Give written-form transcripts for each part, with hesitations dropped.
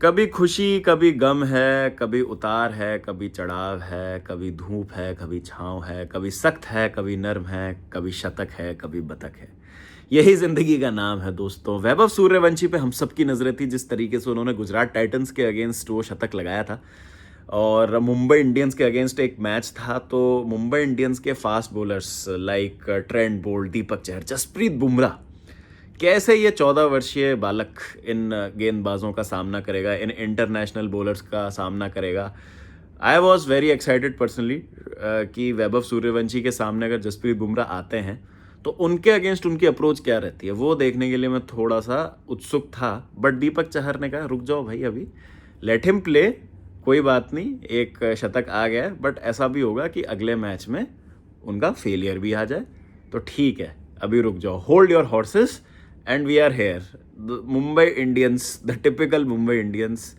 कभी खुशी कभी गम है, कभी उतार है, कभी चढ़ाव है, कभी धूप है, कभी छाँव है, कभी सख्त है, कभी नर्म है, कभी शतक है, कभी बतक है। यही ज़िंदगी का नाम है दोस्तों। वैभव सूर्यवंशी पे हम सबकी नज़रें थी, जिस तरीके से उन्होंने गुजरात टाइटंस के अगेंस्ट वो शतक लगाया था और मुंबई इंडियंस के अगेंस्ट एक मैच था। तो मुंबई इंडियंस के fast bowlers like Trent Boult, Deepak Chahar, Jasprit Bumrah, कैसे ये 14 वर्षीय बालक इन गेंदबाजों का सामना करेगा, इन इंटरनेशनल बॉलर्स का सामना करेगा। I was very excited personally कि वैभव सूर्यवंशी के सामने अगर जसप्रीत बुमराह आते हैं तो उनके अगेंस्ट उनकी अप्रोच क्या रहती है, वो देखने के लिए मैं थोड़ा सा उत्सुक था। बट दीपक चहर ने कहा रुक जाओ भाई, अभी लेट हिम प्ले, कोई बात नहीं, एक शतक आ गया है, बट ऐसा भी होगा कि अगले मैच में उनका फेलियर भी आ जाए, तो ठीक है, अभी रुक जाओ, hold your horses and we are here. Mumbai Indians, the typical Mumbai Indians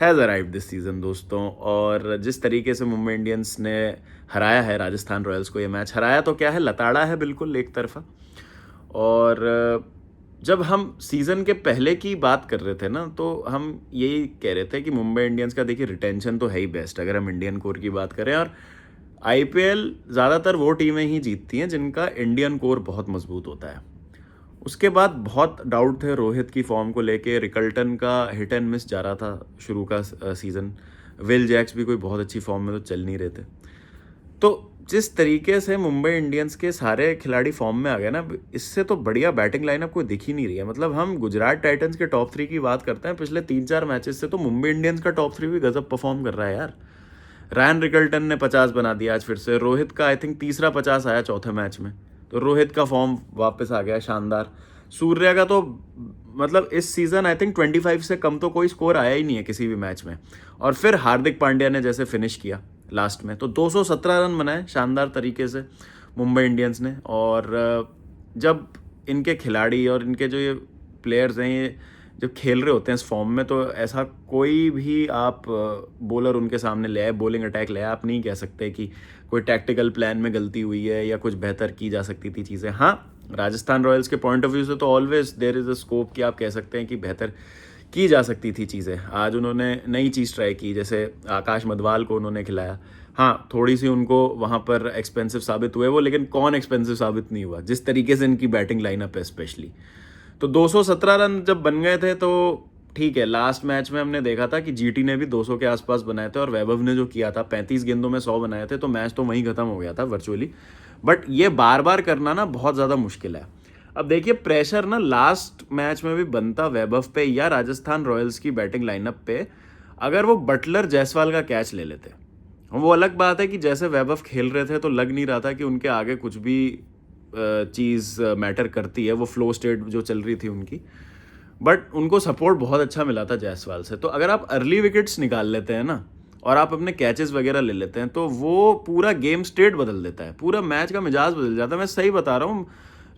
has arrived this season दोस्तों। और जिस तरीके से मुंबई इंडियंस ने हराया है राजस्थान रॉयल्स को, ये मैच हराया तो क्या है, लताड़ा है बिल्कुल एक तरफा। और जब हम सीज़न के पहले की बात कर रहे थे ना, तो हम यही कह रहे थे कि मुंबई इंडियंस का देखिए रिटेंशन तो है ही बेस्ट अगर हम इंडियन कोर की बात करें। और आईपीएल ज़्यादातर वो टीमें ही जीतती हैं जिनका इंडियन कोर बहुत मजबूत होता है। उसके बाद बहुत डाउट थे रोहित की फॉर्म को लेके, रिकल्टन का हिट एंड मिस जा रहा था शुरू का सीज़न, विल जैक्स भी कोई बहुत अच्छी फॉर्म में तो चल नहीं रहे थे। तो जिस तरीके से मुंबई इंडियंस के सारे खिलाड़ी फॉर्म में आ गए ना, इससे तो बढ़िया बैटिंग लाइनअप कोई दिख ही नहीं रही है। मतलब हम गुजरात टाइटंस के टॉप 3 की बात करते हैं पिछले 3-4 मैचेस से, तो मुंबई इंडियंस का टॉप 3 भी गजब परफॉर्म कर रहा है यार। रैन रिकल्टन ने 50 बना दिया आज फिर से, रोहित का आई थिंक तीसरा 50 आया चौथे मैच में, तो रोहित का फॉर्म वापस आ गया शानदार। सूर्या का तो मतलब इस सीज़न आई थिंक 25 से कम तो कोई स्कोर आया ही नहीं है किसी भी मैच में। और फिर हार्दिक पांड्या ने जैसे फिनिश किया लास्ट में, तो 217 रन बनाए शानदार तरीके से मुंबई इंडियंस ने। और जब इनके खिलाड़ी और इनके जो ये प्लेयर्स हैं, ये जब खेल रहे होते हैं इस फॉर्म में, तो ऐसा कोई भी आप बॉलर उनके सामने ले आए, बॉलिंग अटैक ले आए, आप नहीं कह सकते कि कोई टैक्टिकल प्लान में गलती हुई है या कुछ बेहतर की जा सकती थी चीज़ें। हाँ, राजस्थान रॉयल्स के पॉइंट ऑफ व्यू से तो always there is a scope कि आप कह सकते हैं कि बेहतर की जा सकती थी चीज़ें। आज उन्होंने नई चीज़ ट्राई की, जैसे आकाश मधवाल को उन्होंने खिलाया। हाँ, थोड़ी सी उनको वहाँ पर एक्सपेंसिव साबित हुए वो, लेकिन कौन एक्सपेंसिव साबित नहीं हुआ जिस तरीके से इनकी बैटिंग लाइनअप है स्पेशली। तो 217 रन जब बन गए थे तो ठीक है। लास्ट मैच में हमने देखा था कि जीटी ने भी 200 के आसपास बनाए थे और वैभव ने जो किया था 35 गेंदों में 100 बनाए थे, तो मैच तो वहीं खत्म हो गया था वर्चुअली। बट ये बार बार करना ना बहुत ज़्यादा मुश्किल है। अब देखिए, प्रेशर ना लास्ट मैच में भी बनता वैभव पे या राजस्थान रॉयल्स की बैटिंग लाइनअप पे, अगर वो बटलर जायसवाल का कैच ले लेते। वो अलग बात है कि जैसे वैभव खेल रहे थे तो लग नहीं रहा था कि उनके आगे कुछ भी चीज़ मैटर करती है, वो फ्लो स्टेट जो चल रही थी उनकी। बट उनको सपोर्ट बहुत अच्छा मिला था जायसवाल से। तो अगर आप अर्ली विकेट्स निकाल लेते हैं ना और आप अपने कैचेस वगैरह ले लेते हैं, तो वो पूरा गेम स्टेट बदल देता है, पूरा मैच का मिजाज बदल जाता है। मैं सही बता रहा हूँ,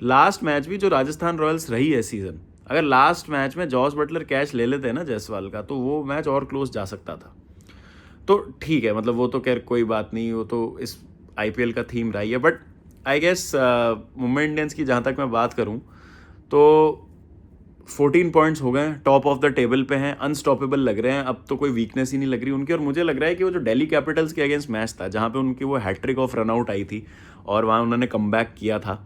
लास्ट मैच भी जो राजस्थान रॉयल्स रही है सीज़न, अगर लास्ट मैच में जॉस बटलर कैच ले लेते हैं ना जायसवाल का, तो वो मैच और क्लोज जा सकता था। तो ठीक है, मतलब वो तो खैर कोई बात नहीं, वो तो इस आईपीएल का थीम रही है। But I guess Mumbai Indians की जहाँ तक मैं बात करूँ तो 14 पॉइंट्स हो गए, टॉप ऑफ द टेबल पे हैं, अनस्टॉपेबल लग रहे हैं, अब तो कोई वीकनेस ही नहीं लग रही उनकी। और मुझे लग रहा है कि वो जो दिल्ली कैपिटल्स के अगेंस्ट मैच था, जहाँ पे उनकी वो हैट्रिक ऑफ रनआउट आई थी और वहाँ उन्होंने कमबैक किया था,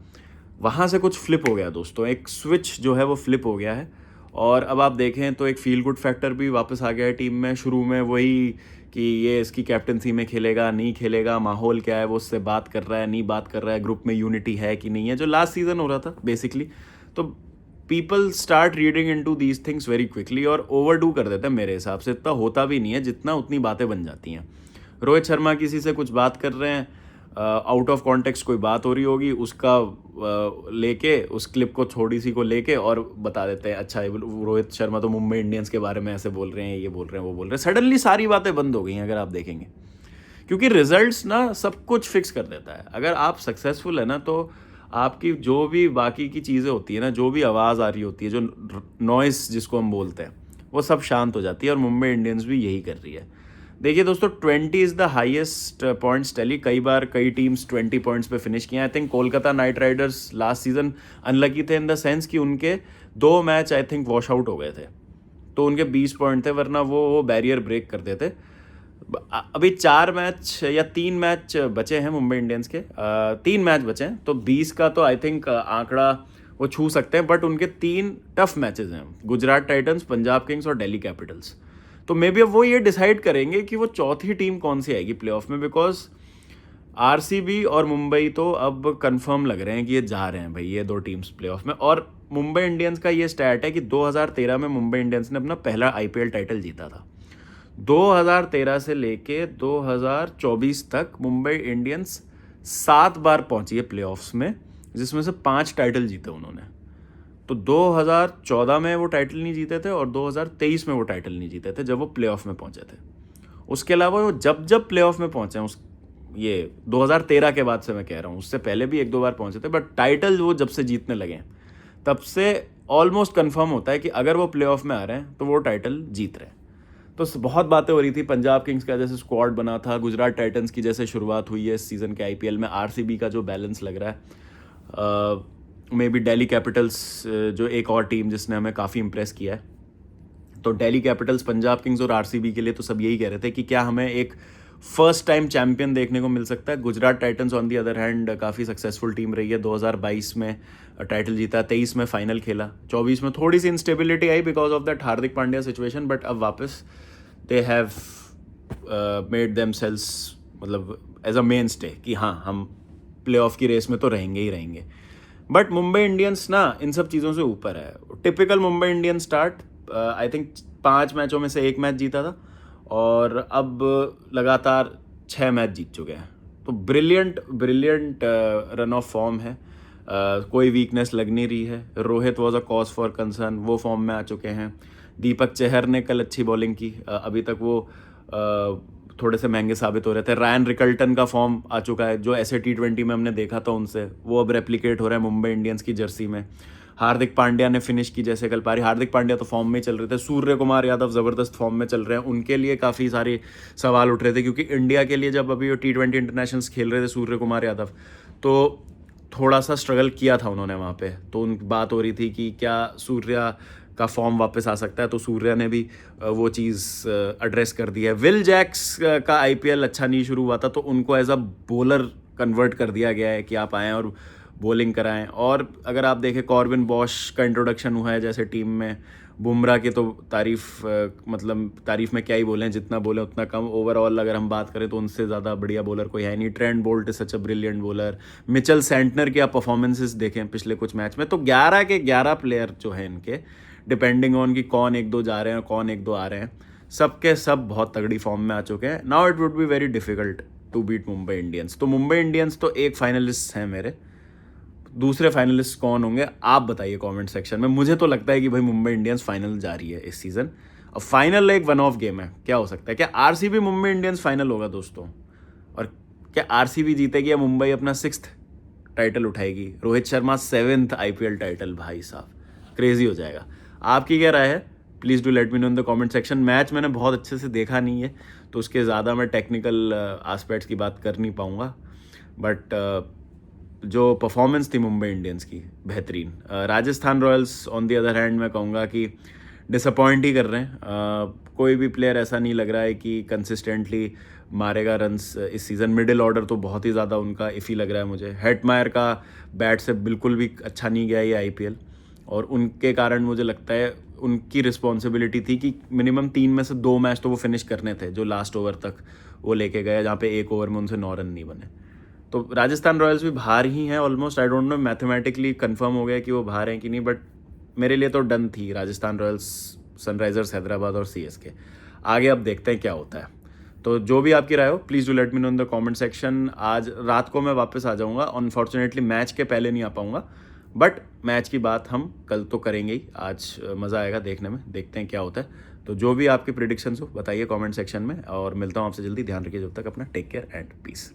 वहाँ से कुछ फ्लिप हो गया दोस्तों, एक स्विच जो है वो फ्लिप हो गया है। और अब आप देखें तो एक फील गुड फैक्टर भी वापस आ गया है टीम में। शुरू में वही कि ये इसकी कैप्टनसी में खेलेगा नहीं खेलेगा, माहौल क्या है, वो उससे बात कर रहा है नहीं बात कर रहा है, ग्रुप में यूनिटी है कि नहीं है, जो लास्ट सीजन हो रहा था बेसिकली। तो people start reading into these things very quickly और ओवरडू कर देते हैं मेरे हिसाब से। इतना होता भी नहीं है जितना उतनी बातें बन जाती हैं। रोहित शर्मा किसी से कुछ बात कर रहे हैं, आउट ऑफ कॉन्टेक्स्ट कोई बात हो रही होगी, उसका लेके उस क्लिप को थोड़ी सी को लेके और बता देते हैं अच्छा रोहित शर्मा तो मुंबई इंडियंस के बारे में ऐसे बोल रहे हैं, ये बोल रहे हैं, वो बोल रहे हैं। सडनली सारी बातें बंद हो गई हैं अगर आप देखेंगे, क्योंकि रिजल्ट्स ना सब कुछ फिक्स कर देता है। अगर आप सक्सेसफुल है ना, तो आपकी जो भी बाकी की चीज़ें होती है ना, जो भी आवाज़ आ रही होती है, जो नॉइस जिसको हम बोलते हैं, वो सब शांत हो जाती है। और मुंबई इंडियंस भी यही कर रही है। देखिए दोस्तों, 20 is the highest points tally. कई बार कई टीम्स 20 पॉइंट्स पे फिनिश किए। I think Kolkata night Riders last season unlucky थे इन द सेंस कि उनके 2 match I think wash out हो गए थे। तो उनके 20 पॉइंट थे, वरना वो बैरियर ब्रेक कर देते। अभी 4 मैच या 3 मैच बचे हैं मुंबई इंडियंस के, 3 मैच बचे हैं, तो 20 का तो आई थिंक आंकड़ा वो छू सकते हैं। बट उनके 3 टफ मैचेस हैं, गुजरात टाइटंस, पंजाब किंग्स और दिल्ली कैपिटल्स। तो मे बी अब वो ये डिसाइड करेंगे कि वो चौथी टीम कौन सी आएगी प्लेऑफ में, बिकॉज आरसीबी और मुंबई तो अब कंफर्म लग रहे हैं कि ये जा रहे हैं भाई, ये 2 टीम्स प्लेऑफ में। और मुंबई इंडियंस का ये स्टैट है कि 2013 में मुंबई इंडियंस ने अपना पहला आईपीएल टाइटल जीता था। 2013 से लेके 2024 तक मुंबई इंडियंस 7 बार पहुंची है प्लेऑफ्स में, जिसमें से 5 टाइटल जीते उन्होंने। तो 2014 में वो टाइटल नहीं जीते थे और 2023 में वो टाइटल नहीं जीते थे जब वो प्लेऑफ में पहुंचे थे। उसके अलावा वो जब प्लेऑफ में पहुंचे हैं, ये 2013 के बाद से मैं कह रहा हूँ, उससे पहले भी 1-2 बार पहुंचे थे, बट टाइटल वो जब से जीतने लगे हैं तब से ऑलमोस्ट कंफर्म होता है कि अगर वो प्लेऑफ में आ रहे हैं तो वो टाइटल जीत रहे हैं। तो बहुत बातें हो रही थी, पंजाब किंग्स का जैसे स्क्वाड बना था, गुजरात टाइटंस की जैसे शुरुआत हुई है इस सीज़न के आईपीएल में, आरसीबी का जो बैलेंस लग रहा है, मे बी दिल्ली कैपिटल्स जो एक और टीम जिसने हमें काफ़ी इंप्रेस किया है। तो दिल्ली कैपिटल्स, पंजाब किंग्स और आरसीबी के लिए तो सब यही कह रहे थे कि क्या हमें एक फर्स्ट टाइम चैंपियन देखने को मिल सकता है। Gujarat Titans on the other hand काफ़ी सक्सेसफुल टीम रही है, 2022 में टाइटल जीता, 23 में फाइनल खेला, 24 में थोड़ी सी इंस्टेबिलिटी आई because of that Hardik Pandya situation, but अब वापस दे हैव मेड देमसेल्व्स मतलब एज अ मेन स्टे कि हाँ हम प्लेऑफ की रेस में तो रहेंगे ही रहेंगे। बट मुंबई इंडियंस ना इन सब चीज़ों से ऊपर है। Typical Mumbai Indians start, I think 5 मैचों में से 1 मैच जीता था और अब लगातार 6 मैच जीत चुके हैं। तो ब्रिलियंट रन ऑफ फॉर्म है, कोई वीकनेस लग नहीं रही है। Rohit was a cause for concern, वो फॉर्म में आ चुके हैं। दीपक चहर ने कल अच्छी बॉलिंग की, अभी तक वो थोड़े से महंगे साबित हो रहे थे। रायन रिकल्टन का फॉर्म आ चुका है, जो ऐसे T20 में हमने देखा था उनसे, वो अब रेप्लिकेट हो रहा है मुंबई इंडियंस की जर्सी में। हार्दिक पांड्या ने फिनिश की जैसे कल पारी, हार्दिक पांड्या तो फॉर्म में चल रहे थे, सूर्य कुमार यादव ज़बरदस्त फॉर्म में चल रहे हैं। उनके लिए काफ़ी सारे सवाल उठ रहे थे क्योंकि इंडिया के लिए जब अभी वो T20 इंटरनेशनल्स खेल रहे थे सूर्य कुमार यादव, तो थोड़ा सा स्ट्रगल किया था उन्होंने वहाँ पे। तो उन बात हो रही थी कि क्या सूर्या का फॉर्म वापस आ सकता है, तो सूर्या ने भी वो चीज़ एड्रेस कर दी है। विल जैक्स का आईपीएल अच्छा नहीं शुरू हुआ था, तो उनको एज अ बॉलर कन्वर्ट कर दिया गया है कि आप आएँ और बॉलिंग कराएं। और अगर आप देखें कॉर्बिन बॉश का इंट्रोडक्शन हुआ है जैसे टीम में, बुमराह की तो तारीफ में क्या ही बोलें, जितना बोलें उतना कम। ओवरऑल अगर हम बात करें तो उनसे ज़्यादा बढ़िया बॉलर कोई है नहीं। Trent Boult is such a brilliant bowler. Mitchell Santner की आप परफॉर्मेंसेस देखें पिछले कुछ मैच में, तो 11 के 11 प्लेयर जो हैं इनके, डिपेंडिंग ऑन कि कौन 1-2 जा रहे हैं कौन 1-2 आ रहे हैं, सबके सब बहुत तगड़ी फॉर्म में आ चुके हैं। Now it would be very difficult to beat Mumbai Indians. तो मुंबई इंडियंस तो एक फाइनलिस्ट हैं मेरे, दूसरे फाइनलिस्ट कौन होंगे आप बताइए कमेंट सेक्शन में। मुझे तो लगता है कि भाई मुंबई इंडियंस फाइनल जा रही है इस सीज़न। अब फाइनल एक वन ऑफ गेम है, क्या हो सकता है, क्या आरसीबी मुंबई इंडियंस फाइनल होगा दोस्तों, और क्या आरसीबी जीतेगी या मुंबई अपना 6th टाइटल उठाएगी। Rohit Sharma 7th IPL title, भाई साहब क्रेजी हो जाएगा। आपकी क्या राय है, please do let me know in the comment section. Match मैंने बहुत अच्छे से देखा नहीं है तो उसके ज़्यादा मैं टेक्निकल एस्पेक्ट्स की बात कर नहीं पाऊँगा, बट जो परफॉर्मेंस थी मुंबई इंडियंस की बेहतरीन। Rajasthan Royals on the other hand मैं कहूँगा कि डिसअपॉइंट ही कर रहे हैं। कोई भी प्लेयर ऐसा नहीं लग रहा है कि कंसिस्टेंटली मारेगा रन्स इस सीज़न। मिडिल ऑर्डर तो बहुत ही ज़्यादा उनका इफ़ी लग रहा है मुझे। हेटमायर का बैट से बिल्कुल भी अच्छा नहीं गया ये आईपीएल, और उनके कारण मुझे लगता है उनकी रिस्पॉन्सिबिलिटी थी कि मिनिमम 3 में से 2 मैच तो वो फिनिश करने थे, जो लास्ट ओवर तक वो लेके गए, जहाँ पे 1 ओवर में उनसे 9 रन नहीं बने। तो राजस्थान रॉयल्स भी बाहर ही हैं almost. I don't know mathematically confirm हो गया कि वो बाहर हैं कि नहीं, बट मेरे लिए तो डन थी राजस्थान रॉयल्स, सनराइजर्स हैदराबाद और सीएसके। आगे अब देखते हैं क्या होता है। तो जो भी आपकी राय हो please do let me know in the comment section. आज रात को मैं वापस आ जाऊँगा, अनफॉर्चुनेटली मैच के पहले नहीं आ पाऊँगा, बट मैच की बात हम कल तो करेंगे ही। आज मज़ा आएगा देखने में, देखते हैं क्या होता है। तो जो भी आपकी प्रिडिक्शंस हो बताइए कमेंट सेक्शन में, और मिलता हूँ आपसे जल्दी। ध्यान रखिए जब तक अपना, टेक केयर एंड पीस।